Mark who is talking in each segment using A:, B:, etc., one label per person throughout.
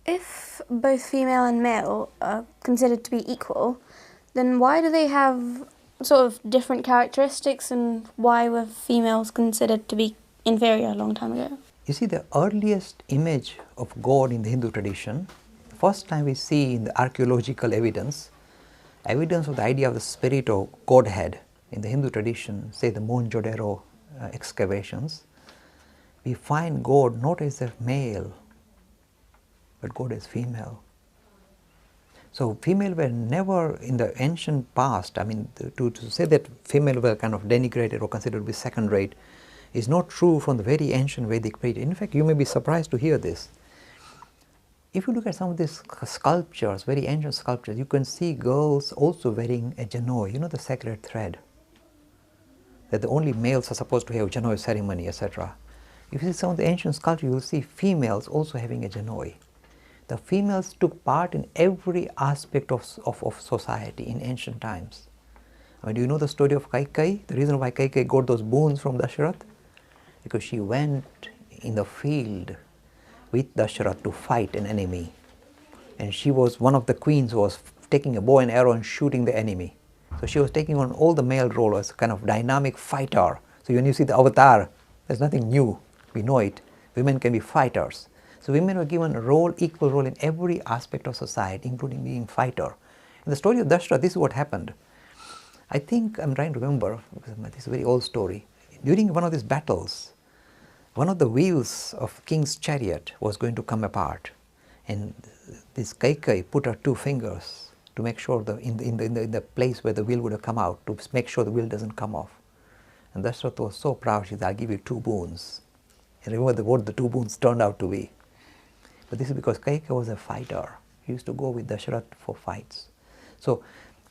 A: If both female and male are considered to be equal, then why do they have sort of different characteristics, and why were females considered to be inferior a long time ago?
B: You see, the earliest image of God in the Hindu tradition, the first time we see in the archaeological evidence of the idea of the spirit or Godhead in the Hindu tradition, say the Mohenjo-daro excavations, we find God not as a male, but God as female. So female were never in the ancient past, I mean, to say that female were kind of denigrated or considered to be second rate is not true from the very ancient Vedic period. In fact, you may be surprised to hear this. If you look at some of these sculptures, very ancient sculptures, you can see girls also wearing a janoi, you know, the sacred thread, that the only males are supposed to have janoi ceremony, etc. If you see some of the ancient sculptures, you will see females also having a janoi. The females took part in every aspect of society in ancient times. I mean, do you know the story of Kaikeyi? The reason why Kaikeyi got those boons from Dasharath? Because she went in the field with Dasharath to fight an enemy. And she was one of the queens who was taking a bow and arrow and shooting the enemy. So she was taking on all the male role as a kind of dynamic fighter. So when you see the avatar, there's nothing new. We know it. Women can be fighters. So women were given a role, equal role in every aspect of society, including being fighter. In the story of Dasharath, this is what happened. I think, I'm trying to remember, because this is a very old story. During one of these battles, one of the wheels of king's chariot was going to come apart, and this Kaikeyi put her two fingers to make sure in the place where the wheel would have come out, to make sure the wheel doesn't come off. And Dasharath was so proud. She said, "I'll give you two boons." And remember what the two boons turned out to be. But this is because Kaikeyi was a fighter. He used to go with Dasharath for fights. So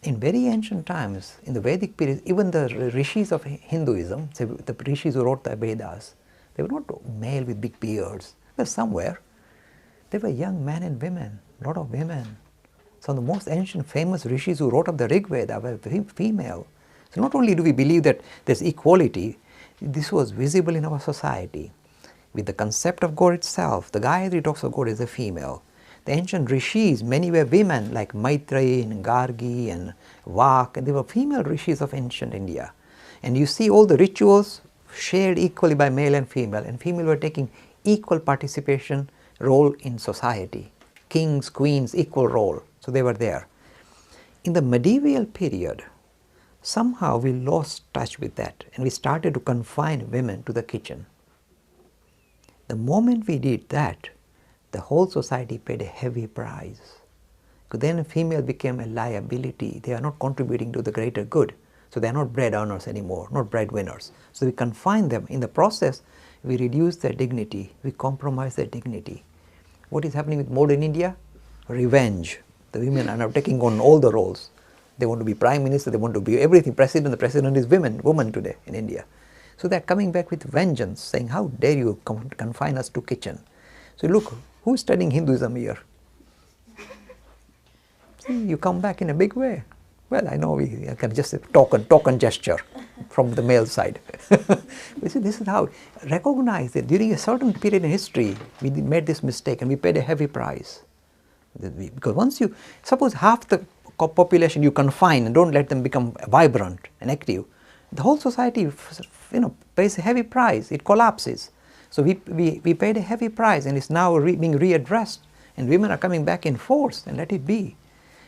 B: in very ancient times, in the Vedic period, even the rishis of Hinduism, say the rishis who wrote the Vedas, they were not male with big beards. They were somewhere. They were young men and women, a lot of women. Some of the most ancient famous rishis who wrote up the Rig Veda were female. So not only do we believe that there's equality, this was visible in our society. With the concept of God itself, the Gayatri talks of God as a female. The ancient rishis, many were women like Maitreyi and Gargi and Vak, and they were female rishis of ancient India. And you see all the rituals shared equally by male and female were taking equal participation role in society. Kings, queens, equal role. So they were there. In the medieval period, somehow we lost touch with that, and we started to confine women to the kitchen. The moment we did that, the whole society paid a heavy price. Because then a female became a liability. They are not contributing to the greater good. So they are not bread earners anymore, not breadwinners. So we confine them. In the process, we reduce their dignity. We compromise their dignity. What is happening with modern India? Revenge. The women are now taking on all the roles. They want to be prime minister, they want to be everything. President, the president is woman today in India. So they are coming back with vengeance, saying, how dare you confine us to kitchen? So look, who's studying Hinduism here? See, you come back in a big way. Well, I know we can just token gesture from the male side. You see, this is how, recognize that during a certain period in history, we made this mistake and we paid a heavy price. Because once you, suppose half the population you confine and don't let them become vibrant and active, the whole society, pays a heavy price. It collapses. So we paid a heavy price, and it's now being readdressed, and women are coming back in force, and let it be,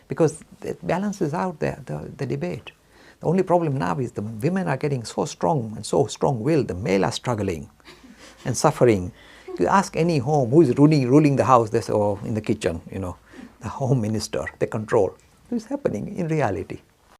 B: because it balances out the debate. The only problem now is the women are getting so strong and so strong-willed. The male are struggling and suffering. You ask any home who is ruling the house, they say, oh, in the kitchen, the home minister, they control. It's happening in reality.